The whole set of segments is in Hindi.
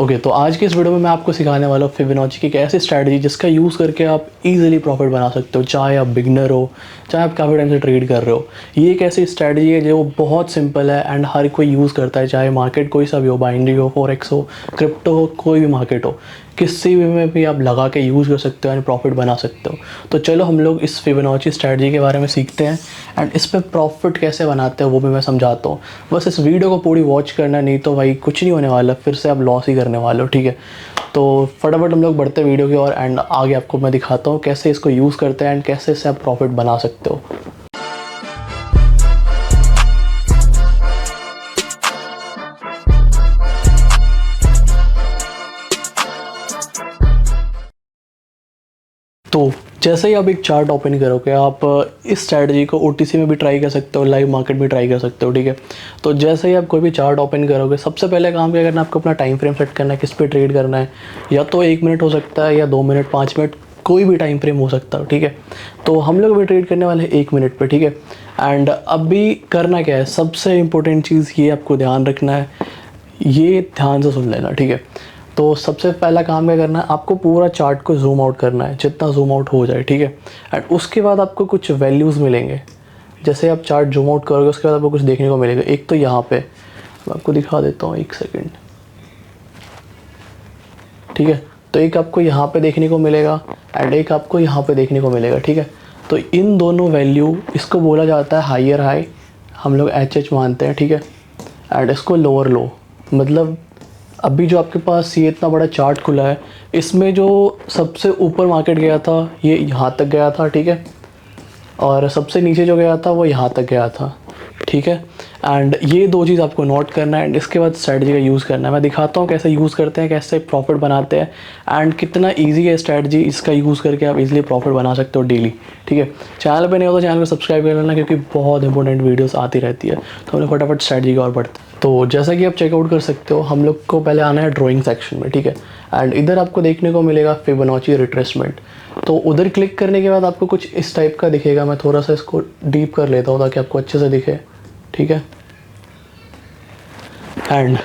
ओके तो आज की इस वीडियो में मैं आपको सिखाने वाला हूँ फिबोनाची की एक ऐसी स्ट्रैटेजी जिसका यूज़ करके आप इजीली प्रॉफिट बना सकते हो, चाहे आप बिगनर हो, चाहे आप काफ़ी टाइम से ट्रेड कर रहे हो। ये एक ऐसी स्ट्रैटेजी है जो बहुत सिंपल है एंड हर कोई यूज़ करता है, चाहे मार्केट कोई सा भी हो, बाइनरी हो, फॉरेक्स हो, क्रिप्टो हो, कोई भी मार्केट हो, किसी भी में भी आप लगा के यूज़ कर सकते हो एंड प्रॉफिट बना सकते हो। तो चलो हम लोग इस फिबोनाची स्ट्रैटेजी के बारे में सीखते हैं एंड इस पर प्रॉफिट कैसे बनाते हैं वो भी मैं समझाता हूँ। बस इस वीडियो को पूरी वॉच करना, नहीं तो भाई कुछ नहीं होने वाला, फिर से आप लॉस ही करने वाले हो, ठीक है। तो फटाफट हम लोग बढ़ते वीडियो की ओर एंड आगे आपको मैं दिखाता हूँ कैसे इसको यूज़ करते हैं एंड कैसे इससे आप प्रॉफिट बना सकते हो। तो जैसे ही आप एक चार्ट ओपन करोगे, आप इस स्ट्रैटेजी को ओटीसी में भी ट्राई कर सकते हो, लाइव मार्केट भी ट्राई कर सकते हो, ठीक है। तो जैसे ही आप कोई भी चार्ट ओपन करोगे, सबसे पहले काम क्या करना है, आपको अपना टाइम फ्रेम सेट करना है, किस पे ट्रेड करना है। या तो 1 मिनट हो सकता है, या 2 मिनट, 5 मिनट, कोई भी टाइम फ्रेम हो सकता है, ठीक है। तो हम लोग अभी ट्रेड करने वाले हैं 1 मिनट पर, ठीक है। एंड अभी करना क्या है, सबसे इंपॉर्टेंट चीज़ ये आपको ध्यान रखना है, ये ध्यान से सुन लेना, ठीक है। तो सबसे पहला काम क्या करना है, आपको पूरा चार्ट को जूम आउट करना है, जितना जूम आउट हो जाए, ठीक है। एंड उसके बाद आपको कुछ वैल्यूज़ मिलेंगे। जैसे आप चार्ट जूम आउट करोगे, उसके बाद आपको कुछ देखने को मिलेगा। एक तो यहाँ पे मैं आपको दिखा देता हूँ, 1 सेकेंड, ठीक है। तो एक आपको यहाँ पे देखने को मिलेगा एंड एक आपको यहाँ पे देखने को मिलेगा, ठीक है। तो इन दोनों वैल्यू, इसको बोला जाता है हायर हाई, हम लोग एच मानते हैं, ठीक है। एंड इसको लोअर लो, मतलब अभी जो आपके पास ये इतना बड़ा चार्ट खुला है, इसमें जो सबसे ऊपर मार्केट गया था ये यहाँ तक गया था, ठीक है। और सबसे नीचे जो गया था वो यहाँ तक गया था, ठीक है। एंड ये दो चीज़ आपको नोट करना है एंड इसके बाद स्ट्रैटेजी का यूज़ करना है। मैं दिखाता हूँ कैसे यूज़ करते हैं, कैसे प्रॉफिट बनाते हैं एंड कितना ईजी है स्ट्रैटेजी, इसका यूज़ करके आप इजीली प्रॉफिट बना सकते हो डेली, ठीक है। चैनल पे नहीं हो तो चैनल को सब्सक्राइब कर लेना, क्योंकि बहुत इंपॉर्टेंट वीडियोस आती रहती है। तो हम लोग फटाफट स्ट्रैटेजी की ओर बढ़ते हैं। तो जैसा कि आप चेकआउट कर सकते हो, हम लोग को पहले आना है ड्राइंग सेक्शन में, ठीक है। एंड इधर आपको देखने को मिलेगा फिबोनाची रिट्रेसमेंट। तो उधर क्लिक करने के बाद आपको कुछ इस टाइप का दिखेगा। मैं थोड़ा सा इसको डीप कर लेता हूँ ताकि आपको अच्छे से दिखे, ठीक है। एंड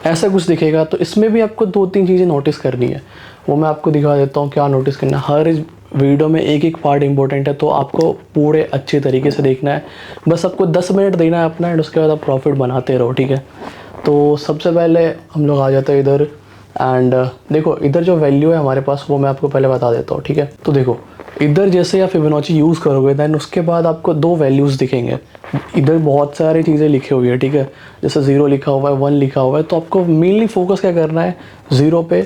ऐसा कुछ दिखेगा। तो इसमें भी आपको 2-3 चीज़ें नोटिस करनी है, वो मैं आपको दिखा देता हूँ क्या नोटिस करना है। हर वीडियो में एक एक पार्ट इंपॉर्टेंट है, तो आपको पूरे अच्छे तरीके से देखना है। बस आपको 10 मिनट देना है अपना एंड उसके बाद आप प्रॉफिट बनाते रहो, ठीक है। तो सबसे पहले हम लोग आ जाते हैं इधर एंड देखो, इधर जो वैल्यू है हमारे पास वो मैं आपको पहले बता देता हूँ, ठीक है। तो देखो इधर जैसे आप फिबोनाची यूज़ करोगे दैन उसके बाद आपको 2 वैल्यूज़ दिखेंगे। इधर बहुत सारी चीज़ें लिखी हुई है, ठीक है। जैसे 0 लिखा हुआ है, 1 लिखा हुआ है, तो आपको मेनली फोकस क्या करना है, 0 पे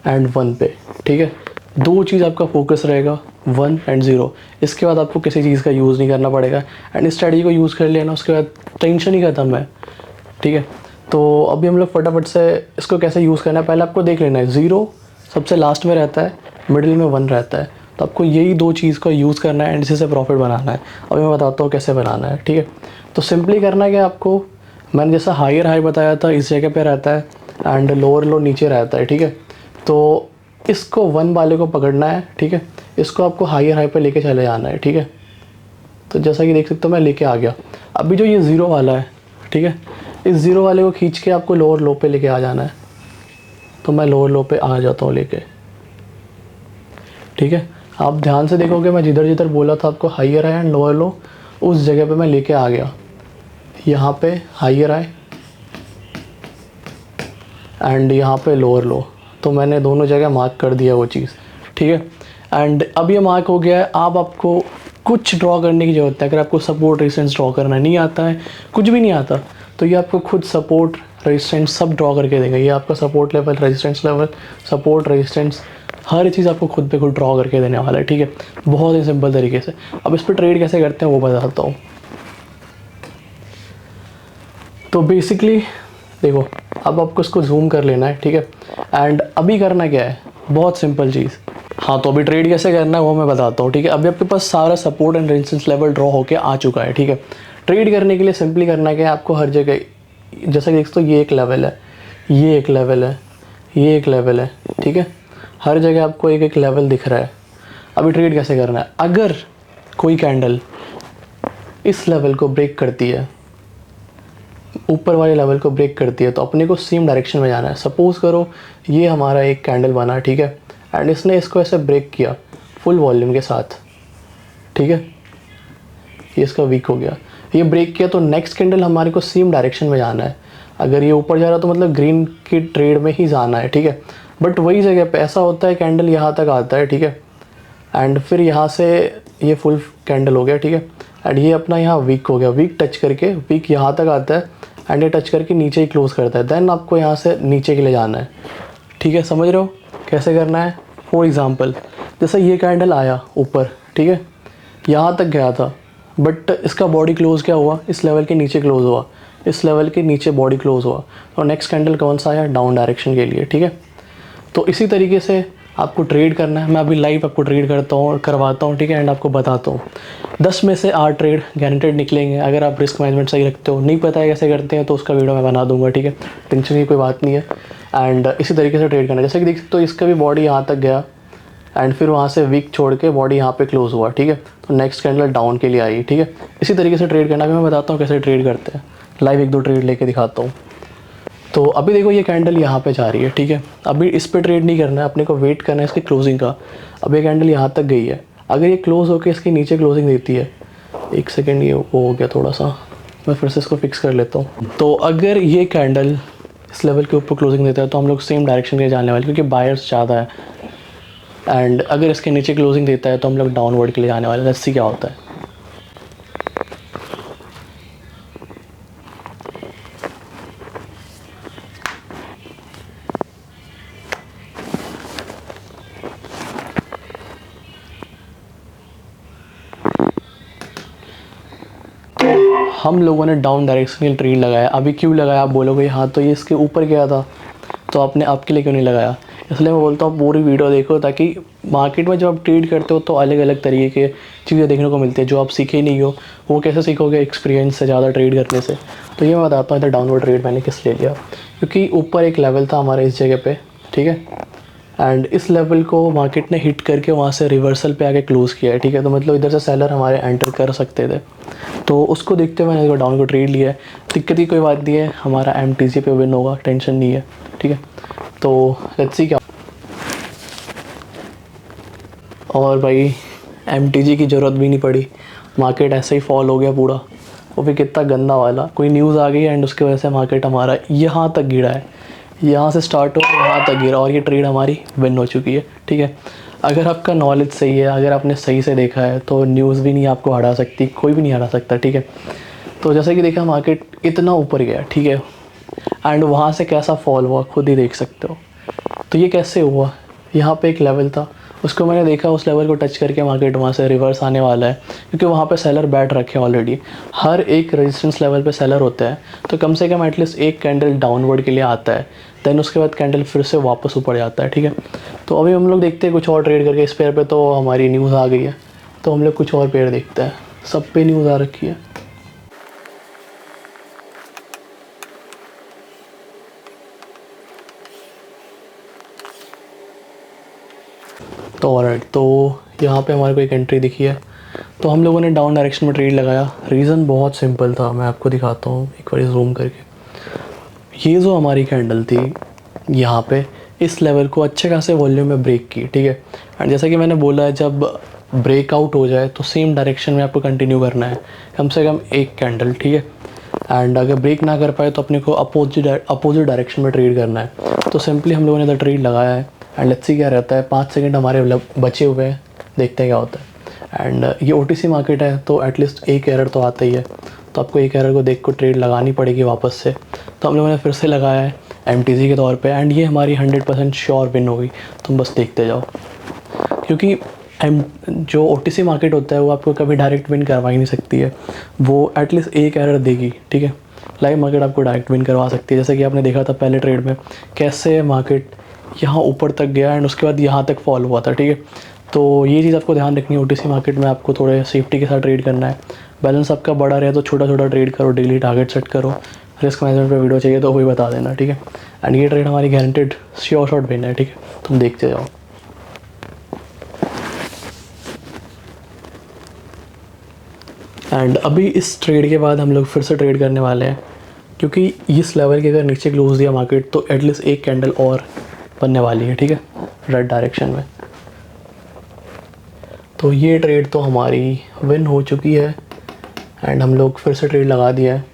एंड 1 पे, ठीक है। 2 चीज़ आपका फोकस रहेगा, 1 एंड 0। इसके बाद आपको किसी चीज़ का यूज़ नहीं करना पड़ेगा एंड इस स्ट्रैटेजी को यूज़ कर लेना, उसके बाद टेंशन ही ख़त्म है, ठीक है। तो अभी हम लोग फटाफट से इसको कैसे यूज़ करना है, पहले आपको देख लेना है। 0 सबसे लास्ट में रहता है, मिडिल में 1 रहता है, तो आपको यही 2 चीज़ का यूज़ करना है एंड इसी से प्रॉफिट बनाना है। अभी मैं बताता हूँ कैसे बनाना है, ठीक है। तो सिंपली करना है कि आपको, मैंने जैसा हायर हाई बताया था, इस जगह पे रहता है एंड लोअर लो नीचे रहता है, ठीक है। तो इसको 1 वाले को पकड़ना है, ठीक है। इसको आपको हायर हाई पे लेके चले जाना है, ठीक है। तो जैसा कि देख सकते हो मैं लेके आ गया। अभी जो ये 0 वाला है, ठीक है, इस 0 वाले को खींच के आपको लोअर लो पे लेके आ जाना है। तो मैं लोअर लो पे आ जाता हूँ लेके, ठीक है। आप ध्यान से देखोगे, मैं जिधर जिधर बोला था आपको higher high and lower low, उस जगह पे मैं लेके आ गया। यहाँ पे हायर हाई एंड यहाँ पे लोअर लो, तो मैंने दोनों जगह मार्क कर दिया वो चीज़, ठीक है। एंड अब ये मार्क हो गया है। अब आपको कुछ ड्रॉ करने की ज़रूरत है। अगर आपको सपोर्ट रेजिस्टेंस ड्रॉ करना नहीं आता है, कुछ भी नहीं आता, तो ये आपको खुद सपोर्ट रेजिस्टेंस सब ड्रॉ करके देगा। ये आपका support level, resistance level, support resistance, हर चीज़ आपको खुद पे खुद ड्रॉ करके देने वाला है, ठीक है। बहुत ही सिंपल तरीके से। अब इस पर ट्रेड कैसे करते हैं वो बताता हूँ। तो बेसिकली देखो, अब आपको इसको जूम कर लेना है, ठीक है। एंड अभी करना क्या है, बहुत सिंपल चीज़। हाँ, तो अभी ट्रेड कैसे करना है वो मैं बताता हूँ, ठीक है। अभी आपके पास सारा support and resistance level draw होके आ चुका है, ठीक है। ट्रेड करने के लिए सिंपली करना क्या है, आपको हर जगह, जैसा कि देखो ये एक लेवल है, ये एक लेवल है, ये एक लेवल है, ठीक है। हर जगह आपको एक एक लेवल दिख रहा है। अभी ट्रेड कैसे करना है, अगर कोई कैंडल इस लेवल को ब्रेक करती है ऊपर वाले लेवल को ब्रेक करती है तो अपने को सेम डायरेक्शन में जाना है। सपोज़ करो ये हमारा एक कैंडल बना, ठीक है, एंड इसने इसको ऐसे ब्रेक किया फुल वॉल्यूम के साथ, ठीक है, ये इसका वीक हो गया, ये ब्रेक किया, तो नेक्स्ट कैंडल हमारे को सेम डायरेक्शन में जाना है। अगर ये ऊपर जा रहा तो मतलब ग्रीन की ट्रेड में ही जाना है, ठीक है। बट वही जगह पे ऐसा होता है कैंडल यहाँ तक आता है, ठीक है, एंड फिर यहाँ से ये फुल कैंडल हो गया, ठीक है, एंड ये अपना यहाँ वीक हो गया, वीक टच करके वीक यहाँ तक आता है एंड ये टच करके नीचे ही क्लोज़ करता है। देन आपको यहाँ से नीचे के लिए जाना है, ठीक है, समझ रहे हो कैसे करना है। फॉर एग्ज़ाम्पल जैसे ये कैंडल आया ऊपर, ठीक है, यहाँ तक गया था, बट इसका बॉडी क्लोज क्या हुआ, इस लेवल के नीचे क्लोज हुआ, इस लेवल के नीचे बॉडी क्लोज हुआ, तो नेक्स्ट कैंडल कौन सा आया, डाउन डायरेक्शन के लिए, ठीक है। तो इसी तरीके से आपको ट्रेड करना है। मैं अभी लाइव आपको ट्रेड करवाता हूँ, ठीक है, एंड आपको बताता हूँ 10 में से 8 ट्रेड गारंटेड निकलेंगे अगर आप रिस्क मैनेजमेंट सही रखते हो। नहीं पता है कैसे करते हैं तो उसका वीडियो मैं बना दूंगा, ठीक है, टेंशन की कोई बात नहीं है। एंड इसी तरीके से ट्रेड करना है। जैसे कि देख सकते हो इसका भी बॉडी यहाँ तक गया एंड फिर वहाँ से वीक छोड़ के बॉडी यहाँ पे क्लोज हुआ, ठीक है, तो नेक्स्ट कैंडल डाउन के लिए आई, ठीक है। इसी तरीके से ट्रेड करना, अभी मैं बताता हूँ कैसे ट्रेड करते हैं, लाइव 1-2 ट्रेड लेके दिखाता हूँ। तो अभी देखो ये कैंडल यहाँ पे जा रही है, ठीक है, अभी इस पे ट्रेड नहीं करना है, अपने को वेट करना है इसकी क्लोजिंग का। अब ये कैंडल यहाँ तक गई है, अगर ये क्लोज होकर इसके नीचे क्लोजिंग देती है, एक सेकेंड, ये वो हो गया थोड़ा सा, मैं फिर से इसको फिक्स कर लेता हूँ। तो अगर ये कैंडल इस लेवल के ऊपर क्लोजिंग देता है तो हम लोग सेम डायरेक्शन के जाने वाले, क्योंकि बायर्स ज़्यादा है। एंड अगर इसके नीचे क्लोजिंग देता है तो हम लोग डाउनवर्ड के लिए जाने वाले। लेट्स सी क्या होता है। हम लोगों ने डाउन डायरेक्शनल ट्रेड लगाया। अभी क्यों लगाया आप बोलोगे, हाँ तो ये इसके ऊपर गया था तो आपने आपके लिए क्यों नहीं लगाया। इसलिए मैं बोलता हूँ पूरी वीडियो देखो, ताकि मार्केट में जब आप ट्रेड करते हो तो अलग अलग तरीके के चीज़ें देखने को मिलती है जो आप सीखे ही नहीं हो। वो कैसे सीखोगे, एक्सपीरियंस से, ज़्यादा ट्रेड करने से। तो ये मैं बताता हूँ इधर डाउनवर्ड ट्रेड मैंने किस लिए लिया, क्योंकि ऊपर एक लेवल था हमारे इस जगह पे, ठीक है, एंड इस लेवल को मार्केट ने हिट करके वहाँ से रिवर्सल पे आके क्लोज़ किया है, ठीक है। तो मतलब इधर से सेलर हमारे एंटर कर सकते थे, तो उसको देखते हुए मैंने इसको डाउन को ट्रेड लिया है। दिक्कत की कोई बात नहीं है, हमारा MTG पे विन होगा, टेंशन नहीं है, ठीक है। तो लेट्स सी क्या। और भाई MTG की ज़रूरत भी नहीं पड़ी, मार्केट ऐसे ही फॉल हो गया पूरा, वो भी कितना गंदा वाला। कोई न्यूज़ आ गई एंड उसकी वजह से मार्केट हमारा यहाँ तक गिरा है, यहाँ से स्टार्ट हो यहाँ तक गिरा, और ये ट्रेड हमारी विन हो चुकी है, ठीक है। अगर आपका नॉलेज सही है, अगर आपने सही से देखा है तो न्यूज़ भी नहीं आपको हरा सकती, कोई भी नहीं हरा सकता, ठीक है। तो जैसे कि देखा मार्केट इतना ऊपर गया, ठीक है, एंड वहाँ से कैसा फॉल हुआ खुद ही देख सकते हो। तो ये कैसे हुआ, यहाँ पे एक लेवल था, उसको मैंने देखा, उस लेवल को टच करके मार्केट वहाँ से रिवर्स आने वाला है, क्योंकि वहाँ पे सेलर बैठ रखे हैं ऑलरेडी। हर एक रेजिस्टेंस लेवल पे सेलर होता है, तो कम से कम एटलीस्ट एक कैंडल डाउनवर्ड के लिए आता है, देन उसके बाद कैंडल फिर से वापस ऊपर जाता है, ठीक है। तो अभी हम लोग देखते हैं कुछ और ट्रेड करके। इस पेयर पे तो हमारी न्यूज़ आ गई है, तो हम लोग कुछ और पेयर देखते हैं। सब पे न्यूज़ आ रखी है। तो ऑलराइट, तो यहाँ पे हमारे को एक एंट्री दिखी है, तो हम लोगों ने डाउन डायरेक्शन में ट्रेड लगाया। रीज़न बहुत सिंपल था, मैं आपको दिखाता हूँ एक बार जूम करके। ये जो हमारी कैंडल थी यहाँ पे इस लेवल को अच्छे खासे वॉल्यूम में ब्रेक की, ठीक है। एंड जैसा कि मैंने बोला है, जब ब्रेकआउट हो जाए तो सेम डायरेक्शन में आपको कंटिन्यू करना है, कम से कम एक कैंडल, ठीक है। एंड अगर ब्रेक ना कर पाए तो अपने को अपोजिट डायरेक्शन में ट्रेड करना है। तो सिंपली हम लोगों ने इधर ट्रेड लगाया है एंड लेट्स सी क्या रहता है। 5 सेकंड हमारे बचे हुए हैं, देखते हैं क्या होता है। एंड ये OTC मार्केट है तो एटलीस्ट एक एरर तो आता ही है, तो आपको एक एरर को देख को ट्रेड लगानी पड़ेगी वापस से। तो हम लोगों ने फिर से लगाया है MTG के तौर पे, एंड ये हमारी 100% श्योर विन हो गई। तुम बस देखते जाओ, क्योंकि जो OTC मार्केट होता है वो आपको कभी डायरेक्ट विन करवा ही नहीं सकती है, वो एटलीस्ट एक एरर देगी, ठीक है। लाइव मार्केट आपको डायरेक्ट विन करवा सकती है, जैसे कि आपने देखा था पहले ट्रेड में कैसे मार्केट यहाँ ऊपर तक गया एंड उसके बाद यहाँ तक फॉल हुआ था, ठीक है। तो ये चीज़ आपको ध्यान रखनी है, OTC मार्केट में आपको थोड़े सेफ्टी के साथ ट्रेड करना है। बैलेंस आपका बड़ा रहे तो छोटा छोटा ट्रेड करो, डेली टारगेट सेट करो। रिस्क मैनेजमेंट पे वीडियो चाहिए तो वही बता देना, ठीक है। एंड ये ट्रेड हमारी गारंटेड श्योर शॉट विन है, ठीक है, तुम देखते जाओ। एंड अभी इस ट्रेड के बाद हम लोग फिर से ट्रेड करने वाले हैं, क्योंकि इस लेवल के अगर नीचे क्लोज दिया मार्केट तो एटलीस्ट एक कैंडल और बनने वाली है, ठीक है, रेड डायरेक्शन में। तो ये ट्रेड तो हमारी विन हो चुकी है एंड हम लोग फिर से ट्रेड लगा दिया है,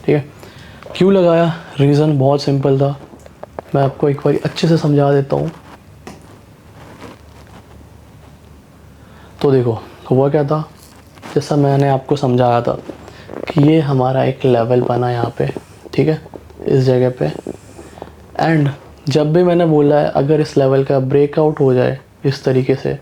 ठीक है। क्यों लगाया, रीज़न बहुत सिंपल था, मैं आपको एक बार अच्छे से समझा देता हूँ। तो देखो हुआ क्या था, जैसा मैंने आपको समझाया था कि ये हमारा एक लेवल बना यहाँ पे, ठीक है, इस जगह पे। एंड जब भी मैंने बोला है अगर इस लेवल का ब्रेकआउट हो जाए इस तरीके से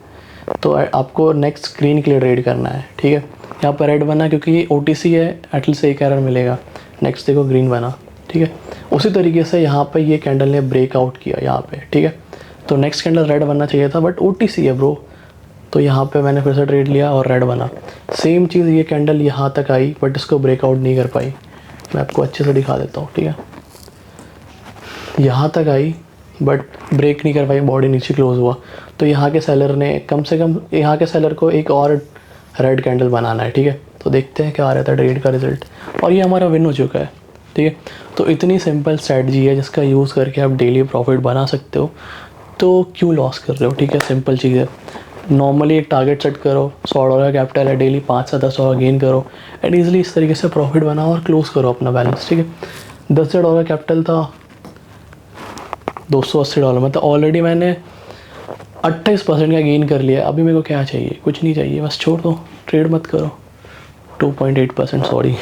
तो आपको नेक्स्ट स्क्रीन के लिए ट्रेड करना है, ठीक है। यहाँ पर रेड बना क्योंकि ये OTC है, एटलीस्ट एक एरर मिलेगा। नेक्स्ट देखो ग्रीन बना, ठीक है। उसी तरीके से यहाँ पे ये कैंडल ने ब्रेकआउट किया यहाँ पे, ठीक है। तो नेक्स्ट कैंडल रेड बनना चाहिए था, बट OTC है ब्रो, तो यहाँ पे मैंने फिर से ट्रेड लिया और रेड बना। सेम चीज़ ये कैंडल यहाँ तक आई बट इसको ब्रेकआउट नहीं कर पाई। मैं आपको अच्छे से दिखा देता हूँ, ठीक है। यहाँ तक आई बट ब्रेक नहीं कर पाई, बॉडी नीचे क्लोज हुआ। तो यहाँ के सेलर ने कम से कम, यहाँ के सेलर को एक और रेड कैंडल बनाना है, ठीक है। तो देखते हैं क्या आ रहता है ट्रेड का रिजल्ट, और ये हमारा विन हो चुका है, ठीक है। तो इतनी सिंपल स्ट्रैटेजी है जिसका यूज़ करके आप डेली प्रॉफिट बना सकते हो, तो क्यों लॉस कर रहे हो, ठीक है। सिंपल चीज़ है, नॉर्मली एक टारगेट सेट करो, $100 कैपिटल है, डेली 5 से 10 डॉलर गेन करो एंड ईजिली इस तरीके से प्रॉफिट बनाओ और क्लोज करो अपना बैलेंस, ठीक है। $10 कैपिटल था, $280, मतलब ऑलरेडी मैंने 28% का गेन कर लिया। अभी मेरे को क्या चाहिए, कुछ नहीं चाहिए, बस छोड़ दो, ट्रेड मत करो। 2.8%, सॉरी।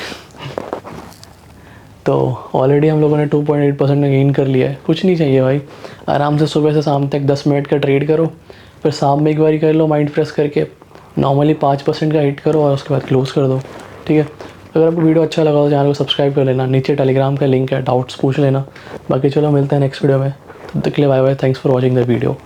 तो ऑलरेडी हम लोगों ने 2.8% का गेन कर लिया है, कुछ नहीं चाहिए भाई। आराम से सुबह से शाम तक 10 मिनट का ट्रेड करो, फिर शाम में एक बारी कर लो माइंड फ्रेश करके, नॉर्मली 5% का हिट करो और उसके बाद क्लोज कर दो, ठीक है। अगर आपको वीडियो अच्छा लगा तो चैनल को सब्सक्राइब कर लेना, नीचे टेलीग्राम का लिंक है, डाउट्स पूछ लेना। बाकी चलो मिलते हैं नेक्स्ट वीडियो में, तब तक के लिए bye bye, thanks for watching the video.